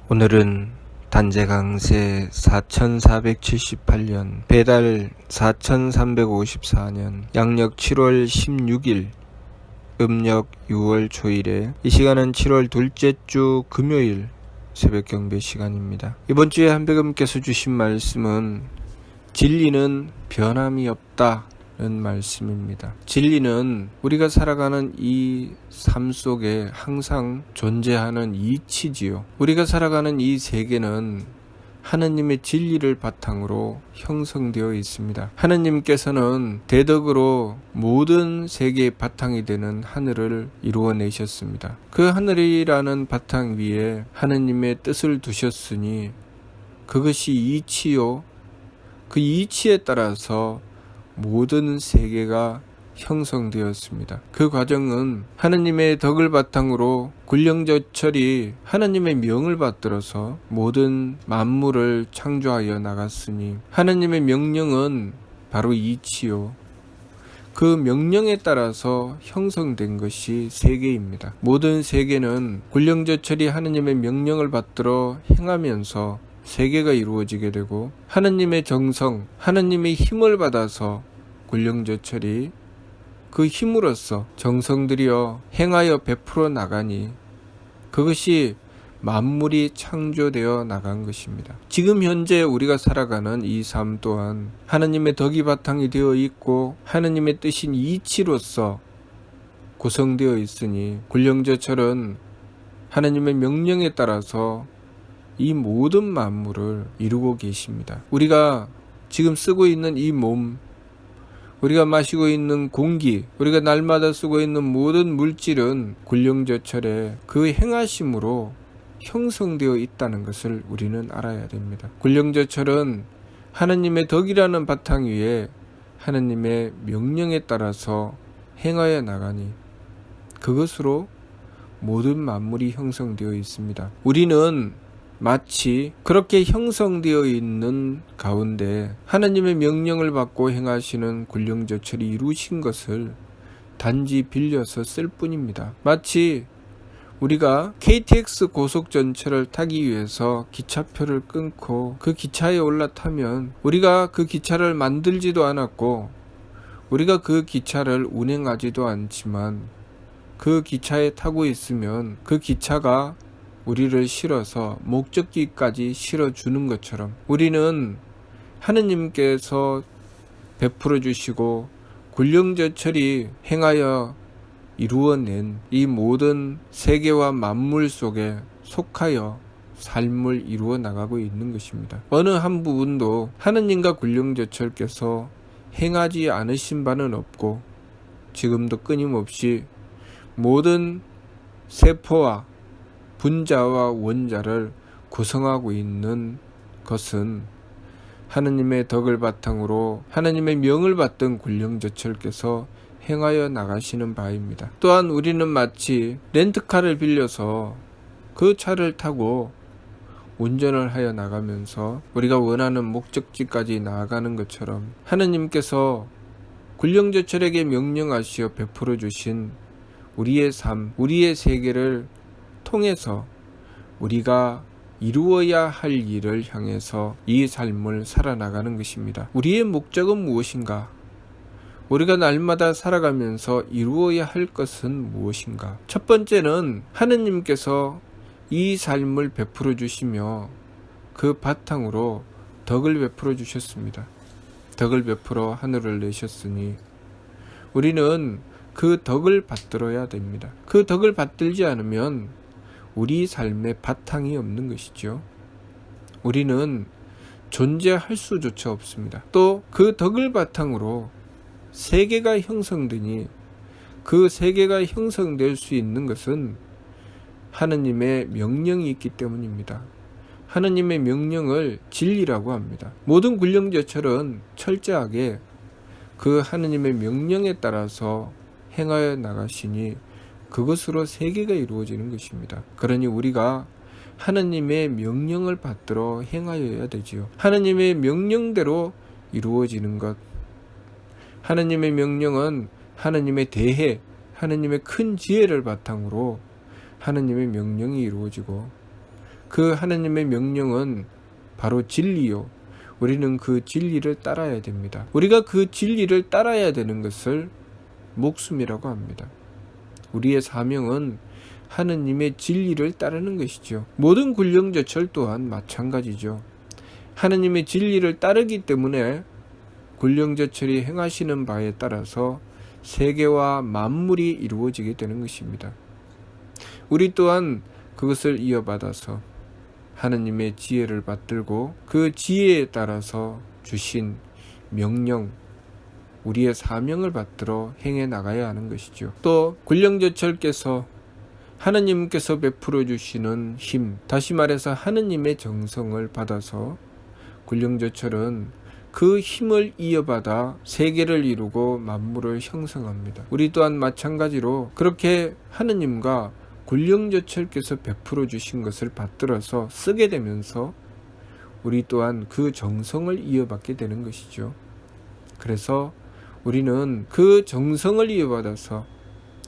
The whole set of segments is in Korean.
오늘은 단재강세 4478년 배달 4354년 양력 7월 16일 음력 6월 초일에 이 시간은 7월 둘째 주 금요일 새벽 경배 시간입니다. 이번 주에 한백음께서 주신 말씀은 진리는 변함이 없다 는 말씀입니다. 진리는 우리가 살아가는 이 삶 속에 항상 존재하는 이치지요. 우리가 살아가는 이 세계는 하느님의 진리를 바탕으로 형성되어 있습니다. 하느님께서는 대덕으로 모든 세계의 바탕이 되는 하늘을 이루어내셨습니다. 그 하늘이라는 바탕 위에 하느님의 뜻을 두셨으니 그것이 이치요. 그 이치에 따라서 모든 세계가 형성되었습니다. 그 과정은 하느님의 덕을 바탕으로 군령저철이 하느님의 명을 받들어서 모든 만물을 창조하여 나갔으니 하느님의 명령은 바로 이치요. 그 명령에 따라서 형성된 것이 세계입니다. 모든 세계는 군령저철이 하느님의 명령을 받들어 행하면서 세계가 이루어지게 되고 하느님의 정성, 하느님의 힘을 받아서 군령저철이 그 힘으로써 정성들이여 행하여 베풀어 나가니 그것이 만물이 창조되어 나간 것입니다. 지금 현재 우리가 살아가는 이 삶 또한 하느님의 덕이 바탕이 되어 있고 하느님의 뜻인 이치로서 구성되어 있으니 군령저철은 하느님의 명령에 따라서 이 모든 만물을 이루고 계십니다. 우리가 지금 쓰고 있는 이 몸, 우리가 마시고 있는 공기, 우리가 날마다 쓰고 있는 모든 물질은 군령저철의 그 행하심으로 형성되어 있다는 것을 우리는 알아야 됩니다. 군령저철은 하느님의 덕이라는 바탕 위에 하느님의 명령에 따라서 행하여 나가니 그것으로 모든 만물이 형성되어 있습니다. 우리는 마치 그렇게 형성되어 있는 가운데 하나님의 명령을 받고 행하시는 군령저철이 이루신 것을 단지 빌려서 쓸 뿐입니다. 마치 우리가 KTX 고속전철을 타기 위해서 기차표를 끊고 그 기차에 올라타면 우리가 그 기차를 만들지도 않았고 우리가 그 기차를 운행하지도 않지만 그 기차에 타고 있으면 그 기차가 우리를 실어서 목적지까지 실어주는 것처럼 우리는 하느님께서 베풀어 주시고 군령저철이 행하여 이루어낸 이 모든 세계와 만물 속에 속하여 삶을 이루어 나가고 있는 것입니다. 어느 한 부분도 하느님과 군령저철께서 행하지 않으신 바는 없고 지금도 끊임없이 모든 세포와 분자와 원자를 구성하고 있는 것은 하느님의 덕을 바탕으로 하느님의 명을 받던 군령저철께서 행하여 나가시는 바입니다. 또한 우리는 마치 렌트카를 빌려서 그 차를 타고 운전을 하여 나가면서 우리가 원하는 목적지까지 나아가는 것처럼 하느님께서 군령저철에게 명령하시어 베풀어 주신 우리의 삶, 우리의 세계를 통해서 우리가 이루어야 할 일을 향해서 이 삶을 살아나가는 것입니다. 우리의 목적은 무엇인가? 우리가 날마다 살아가면서 이루어야 할 것은 무엇인가? 첫 번째는 하느님께서 이 삶을 베풀어 주시며 그 바탕으로 덕을 베풀어 주셨습니다. 덕을 베풀어 하늘을 내셨으니 우리는 그 덕을 받들어야 됩니다. 그 덕을 받들지 않으면 우리 삶에 바탕이 없는 것이죠. 우리는 존재할 수조차 없습니다. 또 그 덕을 바탕으로 세계가 형성되니 그 세계가 형성될 수 있는 것은 하느님의 명령이 있기 때문입니다. 하느님의 명령을 진리라고 합니다. 모든 군령저철은 철저하게 그 하느님의 명령에 따라서 행하여 나가시니 그것으로 세계가 이루어지는 것입니다. 그러니 우리가 하느님의 명령을 받들어 행하여야 되지요. 하느님의 명령대로 이루어지는 것. 하느님의 명령은 하느님의 대해, 하느님의 큰 지혜를 바탕으로 하느님의 명령이 이루어지고 그 하나님의 명령은 바로 진리요. 우리는 그 진리를 따라야 됩니다. 우리가 그 진리를 따라야 되는 것을 목숨이라고 합니다. 우리의 사명은 하느님의 진리를 따르는 것이죠. 모든 군령제철 또한 마찬가지죠. 하느님의 진리를 따르기 때문에 군령제철이 행하시는 바에 따라서 세계와 만물이 이루어지게 되는 것입니다. 우리 또한 그것을 이어받아서 하느님의 지혜를 받들고 그 지혜에 따라서 주신 명령, 우리의 사명을 받들어 행해 나가야 하는 것이죠. 또 군령제철께서 하느님께서 베풀어 주시는 힘, 다시 말해서 하느님의 정성을 받아서 군령제철은 그 힘을 이어받아 세계를 이루고 만물을 형성합니다. 우리 또한 마찬가지로 그렇게 하느님과 군령제철께서 베풀어 주신 것을 받들어서 쓰게 되면서 우리 또한 그 정성을 이어받게 되는 것이죠. 그래서 우리는 그 정성을 이어받아서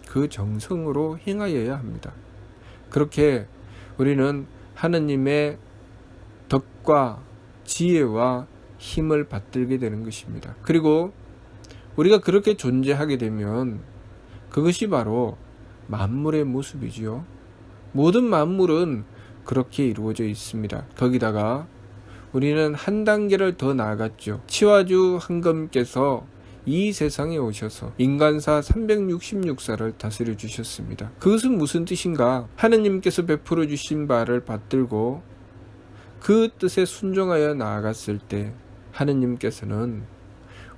그 정성으로 행하여야 합니다. 그렇게 우리는 하느님의 덕과 지혜와 힘을 받들게 되는 것입니다. 그리고 우리가 그렇게 존재하게 되면 그것이 바로 만물의 모습이지요. 모든 만물은 그렇게 이루어져 있습니다. 거기다가 우리는 한 단계를 더 나아갔죠. 치와주 황금께서 이 세상에 오셔서 인간사 366사를 다스려 주셨습니다. 그것은 무슨 뜻인가? 하느님께서 베풀어 주신 바를 받들고 그 뜻에 순종하여 나아갔을 때 하느님께서는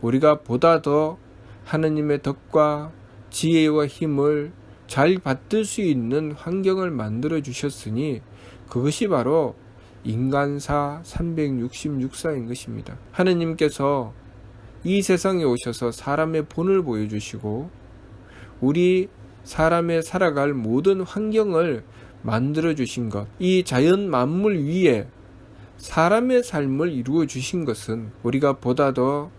우리가 보다 더 하느님의 덕과 지혜와 힘을 잘 받들 수 있는 환경을 만들어 주셨으니 그것이 바로 인간사 366사인 것입니다. 하느님께서 이 세상에 오셔서 사람의 본을 보여주시고 우리 사람의 살아갈 모든 환경을 만들어 주신 것, 이 자연 만물 위에 사람의 삶을 이루어 주신 것은 우리가 보다 더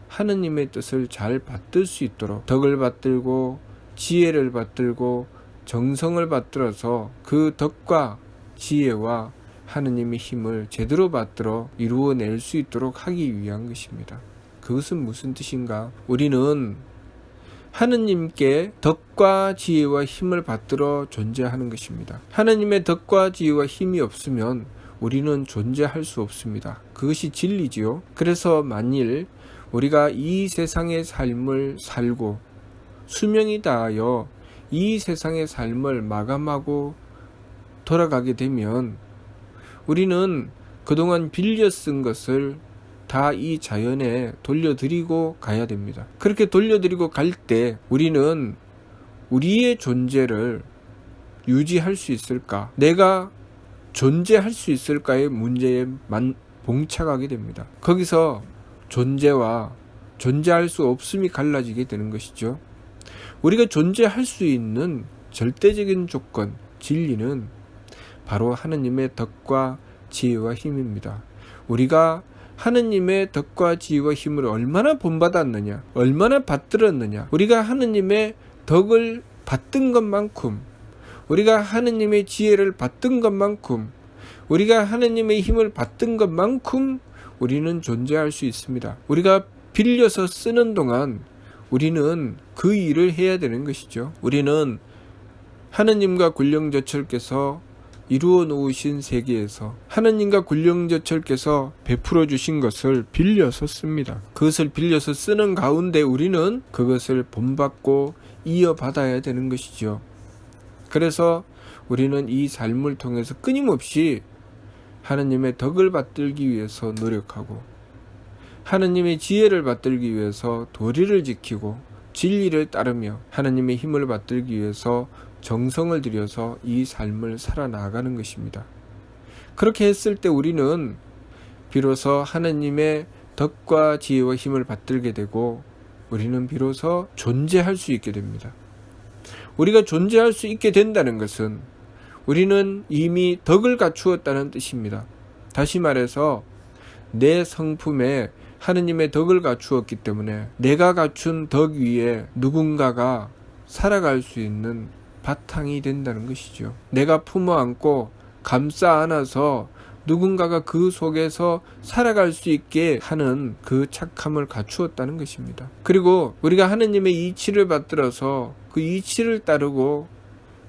하느님의 뜻을 잘 받들 수 있도록 덕을 받들고 지혜를 받들고 정성을 받들어서 그 덕과 지혜와 하느님의 힘을 제대로 받들어 이루어낼 수 있도록 하기 위한 것입니다. 그것은 무슨 뜻인가? 우리는 하느님께 덕과 지혜와 힘을 받들어 존재하는 것입니다. 하느님의 덕과 지혜와 힘이 없으면 우리는 존재할 수 없습니다. 그것이 진리지요. 그래서 만일 우리가 이 세상의 삶을 살고 수명이 다하여 이 세상의 삶을 마감하고 돌아가게 되면 우리는 그동안 빌려 쓴 것을 다 이 자연에 돌려드리고 가야 됩니다. 그렇게 돌려드리고 갈 때 우리는 우리의 존재를 유지할 수 있을까? 내가 존재할 수 있을까의 문제에 봉착하게 됩니다. 거기서 존재와 존재할 수 없음이 갈라지게 되는 것이죠. 우리가 존재할 수 있는 절대적인 조건, 진리는 바로 하느님의 덕과 지혜와 힘입니다. 우리가 하느님의 덕과 지혜와 힘을 얼마나 본받았느냐, 얼마나 받들었느냐, 우리가 하느님의 덕을 받든 것만큼, 우리가 하느님의 지혜를 받든 것만큼, 우리가 하느님의 힘을 받든 것만큼 우리는 존재할 수 있습니다. 우리가 빌려서 쓰는 동안 우리는 그 일을 해야 되는 것이죠. 우리는 하느님과 군령제철께서 이루어 놓으신 세계에서 하느님과 군령제철께서 베풀어 주신 것을 빌려서 씁니다. 그것을 빌려서 쓰는 가운데 우리는 그것을 본받고 이어받아야 되는 것이죠. 그래서 우리는 이 삶을 통해서 끊임없이 하느님의 덕을 받들기 위해서 노력하고 하느님의 지혜를 받들기 위해서 도리를 지키고 진리를 따르며 하느님의 힘을 받들기 위해서 정성을 들여서 이 삶을 살아나가는 것입니다. 그렇게 했을 때 우리는 비로소 하느님의 덕과 지혜와 힘을 받들게 되고 우리는 비로소 존재할 수 있게 됩니다. 우리가 존재할 수 있게 된다는 것은 우리는 이미 덕을 갖추었다는 뜻입니다. 다시 말해서 내 성품에 하느님의 덕을 갖추었기 때문에 내가 갖춘 덕 위에 누군가가 살아갈 수 있는 바탕이 된다는 것이죠. 내가 품어 안고 감싸 안아서 누군가가 그 속에서 살아갈 수 있게 하는 그 착함을 갖추었다는 것입니다. 그리고 우리가 하느님의 이치를 받들어서 그 이치를 따르고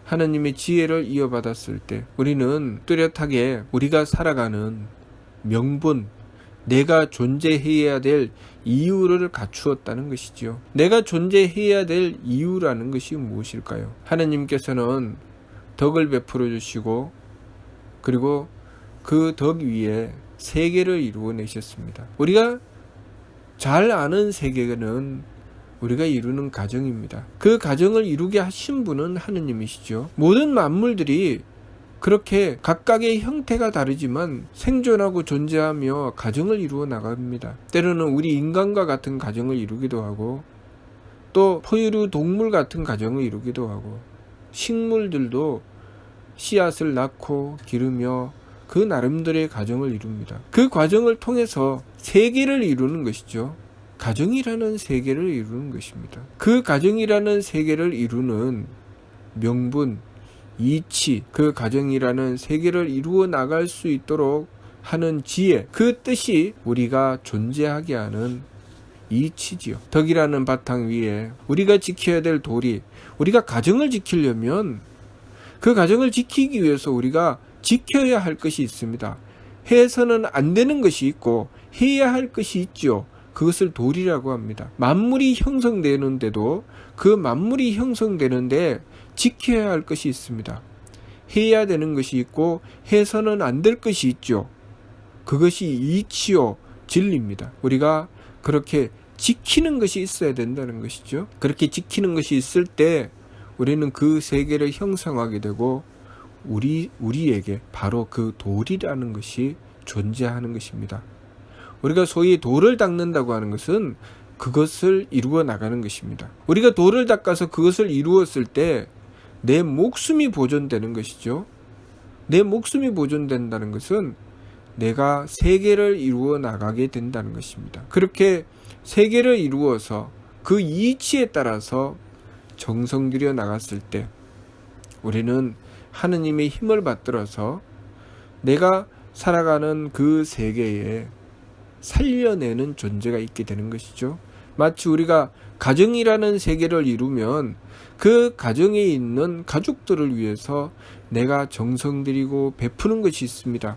하느님의 지혜를 이어받았을 때 우리는 뚜렷하게 우리가 살아가는 명분, 내가 존재해야 될 이유를 갖추었다는 것이지요. 내가 존재해야 될 이유라는 것이 무엇일까요? 하느님께서는 덕을 베풀어 주시고 그리고 그 덕 위에 세계를 이루어내셨습니다. 우리가 잘 아는 세계는 우리가 이루는 가정입니다. 그 가정을 이루게 하신 분은 하느님이시죠. 모든 만물들이 그렇게 각각의 형태가 다르지만 생존하고 존재하며 가정을 이루어 나갑니다. 때로는 우리 인간과 같은 가정을 이루기도 하고 또 포유류 동물 같은 가정을 이루기도 하고 식물들도 씨앗을 낳고 기르며 그 나름대로의 가정을 이룹니다. 그 과정을 통해서 세계를 이루는 것이죠. 가정이라는 세계를 이루는 것입니다. 그 가정이라는 세계를 이루는 명분, 이치, 그 가정이라는 세계를 이루어 나갈 수 있도록 하는 지혜, 그 뜻이 우리가 존재하게 하는 이치지요. 덕이라는 바탕 위에 우리가 지켜야 될 도리, 우리가 가정을 지키려면 그 가정을 지키기 위해서 우리가 지켜야 할 것이 있습니다. 해서는 안 되는 것이 있고 해야 할 것이 있죠. 그것을 도리라고 합니다. 만물이 형성되는데도 그 만물이 형성되는데 지켜야 할 것이 있습니다. 해야 되는 것이 있고 해서는 안 될 것이 있죠. 그것이 이치요 진리입니다. 우리가 그렇게 지키는 것이 있어야 된다는 것이죠. 그렇게 지키는 것이 있을 때 우리는 그 세계를 형성하게 되고 우리에게 바로 그 도리라는 것이 존재하는 것입니다. 우리가 소위 돌을 닦는다고 하는 것은 그것을 이루어 나가는 것입니다. 우리가 돌을 닦아서 그것을 이루었을 때 내 목숨이 보존되는 것이죠. 내 목숨이 보존된다는 것은 내가 세계를 이루어 나가게 된다는 것입니다. 그렇게 세계를 이루어서 그 이치에 따라서 정성 들여 나갔을 때 우리는 하느님의 힘을 받들어서 내가 살아가는 그 세계에 살려내는 존재가 있게 되는 것이죠. 마치 우리가 가정이라는 세계를 이루면 그 가정에 있는 가족들을 위해서 내가 정성 들이고 베푸는 것이 있습니다.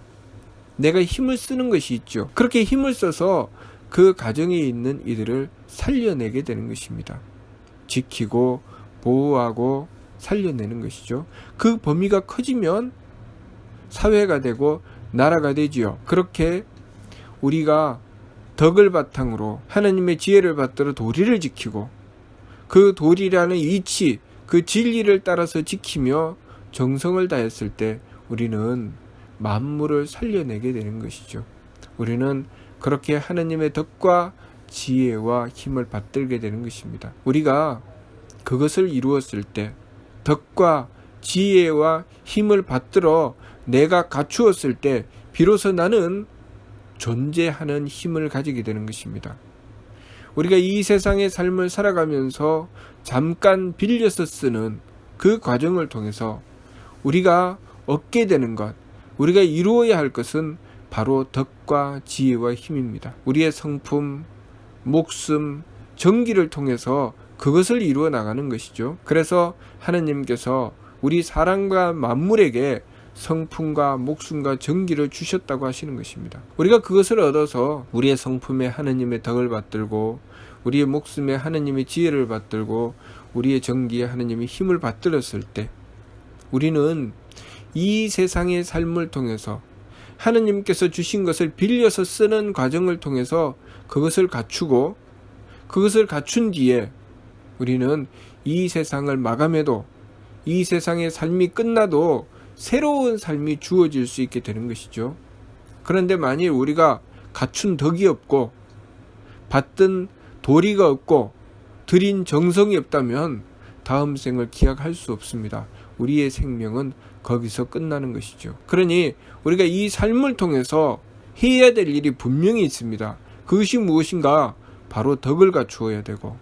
내가 힘을 쓰는 것이 있죠. 그렇게 힘을 써서 그 가정에 있는 이들을 살려내게 되는 것입니다. 지키고 보호하고 살려내는 것이죠. 그 범위가 커지면 사회가 되고 나라가 되지요. 그렇게 우리가 덕을 바탕으로 하나님의 지혜를 받들어 도리를 지키고 그 도리라는 이치, 그 진리를 따라서 지키며 정성을 다했을 때 우리는 만물을 살려내게 되는 것이죠. 우리는 그렇게 하나님의 덕과 지혜와 힘을 받들게 되는 것입니다. 우리가 그것을 이루었을 때 덕과 지혜와 힘을 받들어 내가 갖추었을 때 비로소 나는 존재하는 힘을 가지게 되는 것입니다. 우리가 이 세상의 삶을 살아가면서 잠깐 빌려서 쓰는 그 과정을 통해서 우리가 얻게 되는 것, 우리가 이루어야 할 것은 바로 덕과 지혜와 힘입니다. 우리의 성품, 목숨, 정기를 통해서 그것을 이루어 나가는 것이죠. 그래서 하느님께서 우리 사람과 만물에게 성품과 목숨과 정기를 주셨다고 하시는 것입니다. 우리가 그것을 얻어서 우리의 성품에 하느님의 덕을 받들고 우리의 목숨에 하느님의 지혜를 받들고 우리의 정기에 하느님의 힘을 받들었을 때 우리는 이 세상의 삶을 통해서 하느님께서 주신 것을 빌려서 쓰는 과정을 통해서 그것을 갖추고 그것을 갖춘 뒤에 우리는 이 세상을 마감해도 이 세상의 삶이 끝나도 새로운 삶이 주어질 수 있게 되는 것이죠. 그런데 만일 우리가 갖춘 덕이 없고 받든 도리가 없고 드린 정성이 없다면 다음 생을 기약할 수 없습니다. 우리의 생명은 거기서 끝나는 것이죠. 그러니 우리가 이 삶을 통해서 해야 될 일이 분명히 있습니다. 그것이 무엇인가? 바로 덕을 갖추어야 되고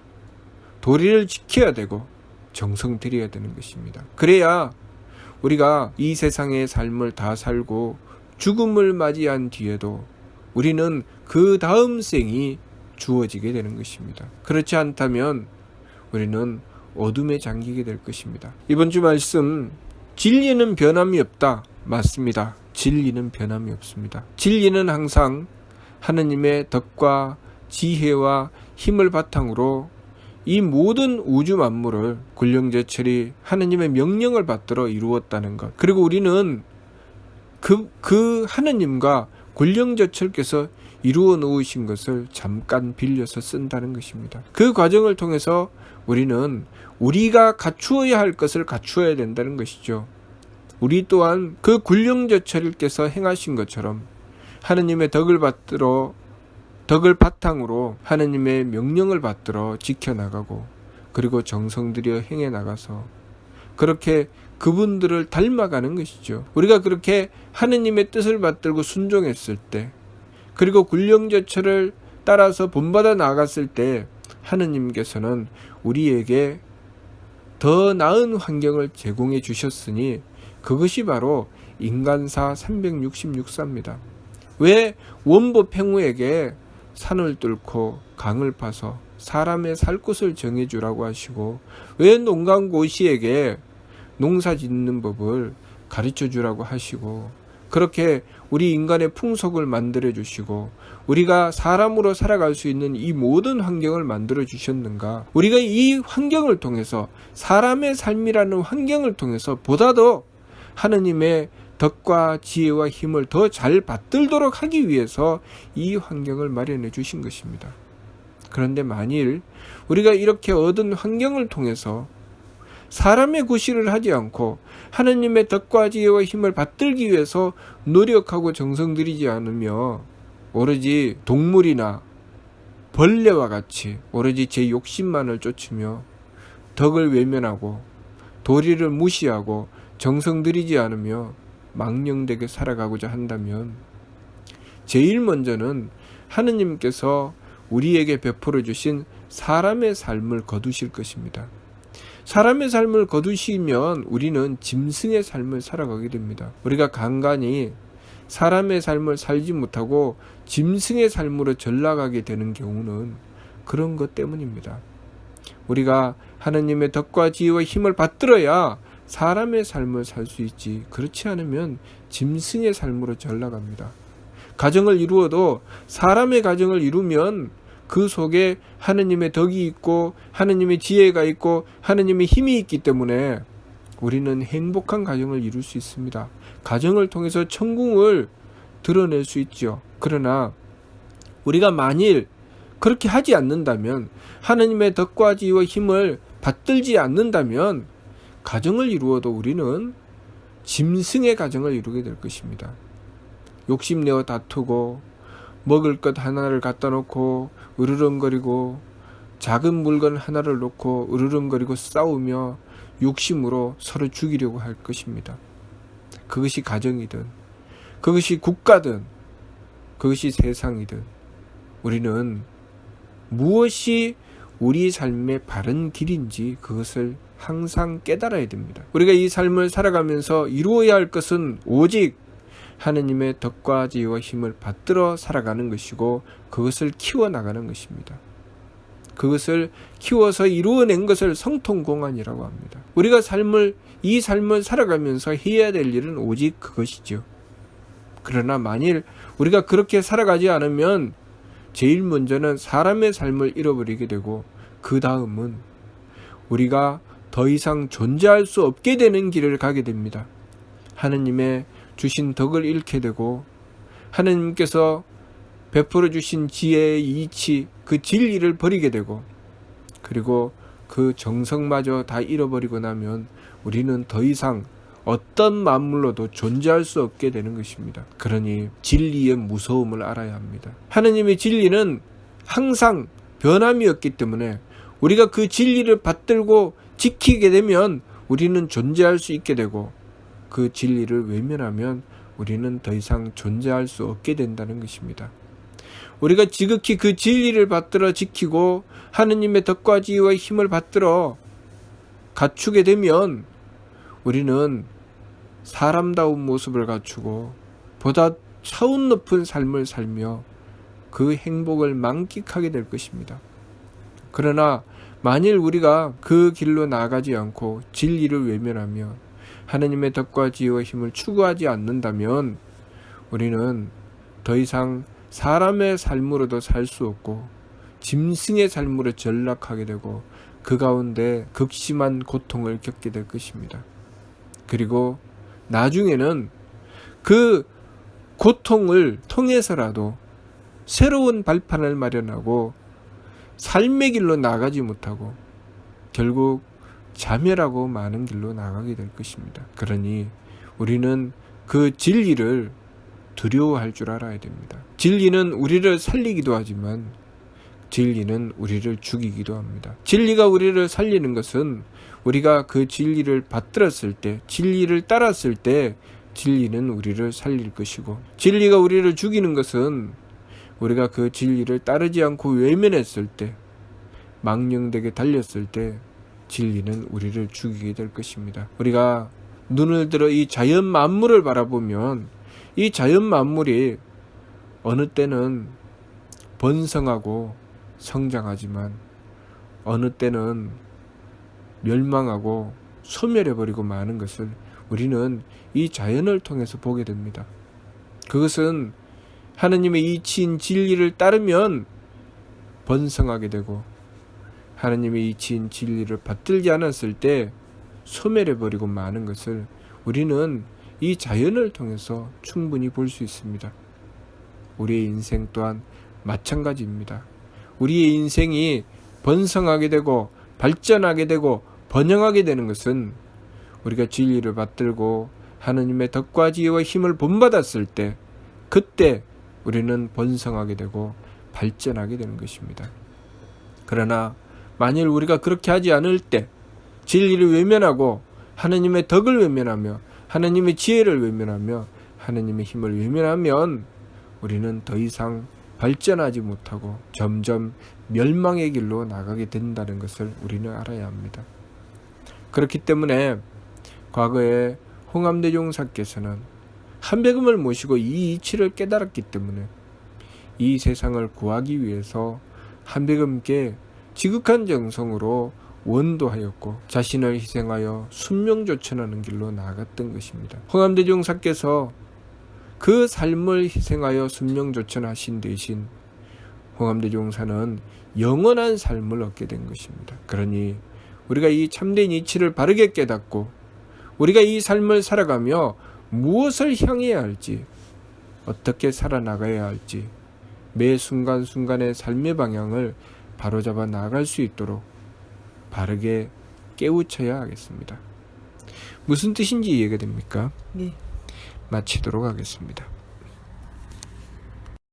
도리를 지켜야 되고 정성 들여야 되는 것입니다. 그래야 우리가 이 세상의 삶을 다 살고 죽음을 맞이한 뒤에도 우리는 그 다음 생이 주어지게 되는 것입니다. 그렇지 않다면 우리는 어둠에 잠기게 될 것입니다. 이번 주 말씀, 진리는 변함이 없다. 맞습니다. 진리는 변함이 없습니다. 진리는 항상 하느님의 덕과 지혜와 힘을 바탕으로 이 모든 우주 만물을 군령제철이 하느님의 명령을 받들어 이루었다는 것. 그리고 우리는 그 하느님과 군령제철께서 이루어 놓으신 것을 잠깐 빌려서 쓴다는 것입니다. 그 과정을 통해서 우리는 우리가 갖추어야 할 것을 갖추어야 된다는 것이죠. 우리 또한 그 군령제철께서 행하신 것처럼 하느님의 덕을 바탕으로 하느님의 명령을 받들어 지켜나가고 그리고 정성 들여 행해 나가서 그렇게 그분들을 닮아가는 것이죠. 우리가 그렇게 하느님의 뜻을 받들고 순종했을 때 그리고 군령제철을 따라서 본받아 나아갔을 때 하느님께서는 우리에게 더 나은 환경을 제공해 주셨으니 그것이 바로 인간사 366사입니다. 왜 원보 팽우에게 산을 뚫고 강을 파서 사람의 살 곳을 정해주라고 하시고 왜 농간고시에게 농사 짓는 법을 가르쳐 주라고 하시고 그렇게 우리 인간의 풍속을 만들어 주시고 우리가 사람으로 살아갈 수 있는 이 모든 환경을 만들어 주셨는가? 우리가 이 환경을 통해서 사람의 삶이라는 환경을 통해서 보다 더 하느님의 덕과 지혜와 힘을 더 잘 받들도록 하기 위해서 이 환경을 마련해 주신 것입니다. 그런데 만일 우리가 이렇게 얻은 환경을 통해서 사람의 구실을 하지 않고 하느님의 덕과 지혜와 힘을 받들기 위해서 노력하고 정성 들이지 않으며 오로지 동물이나 벌레와 같이 오로지 제 욕심만을 쫓으며 덕을 외면하고 도리를 무시하고 정성 들이지 않으며 망령되게 살아가고자 한다면 제일 먼저는 하느님께서 우리에게 베풀어 주신 사람의 삶을 거두실 것입니다. 사람의 삶을 거두시면 우리는 짐승의 삶을 살아가게 됩니다. 우리가 간간히 사람의 삶을 살지 못하고 짐승의 삶으로 전락하게 되는 경우는 그런 것 때문입니다. 우리가 하느님의 덕과 지혜와 힘을 받들어야 사람의 삶을 살 수 있지 그렇지 않으면 짐승의 삶으로 전락합니다. 가정을 이루어도 사람의 가정을 이루면 그 속에 하느님의 덕이 있고 하느님의 지혜가 있고 하느님의 힘이 있기 때문에 우리는 행복한 가정을 이룰 수 있습니다. 가정을 통해서 천궁을 드러낼 수 있죠. 그러나 우리가 만일 그렇게 하지 않는다면 하느님의 덕과 지혜와 힘을 받들지 않는다면 가정을 이루어도 우리는 짐승의 가정을 이루게 될 것입니다. 욕심내어 다투고 먹을 것 하나를 갖다 놓고 으르렁거리고 작은 물건 하나를 놓고 으르렁거리고 싸우며 욕심으로 서로 죽이려고 할 것입니다. 그것이 가정이든 그것이 국가든 그것이 세상이든 우리는 무엇이 우리 삶의 바른 길인지 그것을 항상 깨달아야 됩니다. 우리가 이 삶을 살아가면서 이루어야 할 것은 오직 하느님의 덕과 지혜와 힘을 받들어 살아가는 것이고 그것을 키워나가는 것입니다. 그것을 키워서 이루어낸 것을 성통공안이라고 합니다. 우리가 이 삶을 살아가면서 해야 될 일은 오직 그것이죠. 그러나 만일 우리가 그렇게 살아가지 않으면 제일 먼저는 사람의 삶을 잃어버리게 되고 그 다음은 우리가 더 이상 존재할 수 없게 되는 길을 가게 됩니다. 하느님의 주신 덕을 잃게 되고 하느님께서 베풀어 주신 지혜의 이치, 그 진리를 버리게 되고 그리고 그 정성마저 다 잃어버리고 나면 우리는 더 이상 어떤 만물로도 존재할 수 없게 되는 것입니다. 그러니 진리의 무서움을 알아야 합니다. 하느님의 진리는 항상 변함이 없기 때문에 우리가 그 진리를 받들고 지키게 되면 우리는 존재할 수 있게 되고 그 진리를 외면하면 우리는 더 이상 존재할 수 없게 된다는 것입니다. 우리가 지극히 그 진리를 받들어 지키고 하느님의 덕과 지혜와 힘을 받들어 갖추게 되면 우리는 사람다운 모습을 갖추고 보다 차원 높은 삶을 살며 그 행복을 만끽하게 될 것입니다. 그러나 만일 우리가 그 길로 나아가지 않고 진리를 외면하며 하나님의 덕과 지혜와 힘을 추구하지 않는다면 우리는 더 이상 사람의 삶으로도 살 수 없고 짐승의 삶으로 전락하게 되고 그 가운데 극심한 고통을 겪게 될 것입니다. 그리고 나중에는 그 고통을 통해서라도 새로운 발판을 마련하고 삶의 길로 나가지 못하고 결국 자멸하고 많은 길로 나가게 될 것입니다. 그러니 우리는 그 진리를 두려워할 줄 알아야 됩니다. 진리는 우리를 살리기도 하지만 진리는 우리를 죽이기도 합니다. 진리가 우리를 살리는 것은 우리가 그 진리를 받들었을 때, 진리를 따랐을 때 진리는 우리를 살릴 것이고, 진리가 우리를 죽이는 것은 우리가 그 진리를 따르지 않고 외면했을 때, 망령되게 달렸을 때 진리는 우리를 죽이게 될 것입니다. 우리가 눈을 들어 이 자연 만물을 바라보면 이 자연 만물이 어느 때는 번성하고 성장하지만 어느 때는 멸망하고 소멸해버리고 마는 것을 우리는 이 자연을 통해서 보게 됩니다. 그것은 하나님의 이치인 진리를 따르면 번성하게 되고 하나님의 이치인 진리를 받들지 않았을 때 소멸해버리고 마는 것을 우리는 이 자연을 통해서 충분히 볼 수 있습니다. 우리의 인생 또한 마찬가지입니다. 우리의 인생이 번성하게 되고 발전하게 되고 번영하게 되는 것은 우리가 진리를 받들고 하나님의 덕과 지혜와 힘을 본받았을 때 그때 우리는 번성하게 되고 발전하게 되는 것입니다. 그러나 만일 우리가 그렇게 하지 않을 때 진리를 외면하고 하나님의 덕을 외면하며 하나님의 지혜를 외면하며 하나님의 힘을 외면하면 우리는 더 이상 발전하지 못하고 점점 멸망의 길로 나가게 된다는 것을 우리는 알아야 합니다. 그렇기 때문에 과거에 홍암대종사께서는 한백음을 모시고 이 이치를 깨달았기 때문에 이 세상을 구하기 위해서 한백음께 지극한 정성으로 원도하였고 자신을 희생하여 순명조천하는 길로 나아갔던 것입니다. 홍암대종사께서 그 삶을 희생하여 순명조천하신 대신 홍암대종사는 영원한 삶을 얻게 된 것입니다. 그러니 우리가 이 참된 이치를 바르게 깨닫고 우리가 이 삶을 살아가며 무엇을 향해야 할지 어떻게 살아나가야 할지 매 순간순간의 삶의 방향을 바로잡아 나갈 수 있도록 바르게 깨우쳐야 하겠습니다. 무슨 뜻인지 이해가 됩니까? 네. 마치도록 하겠습니다.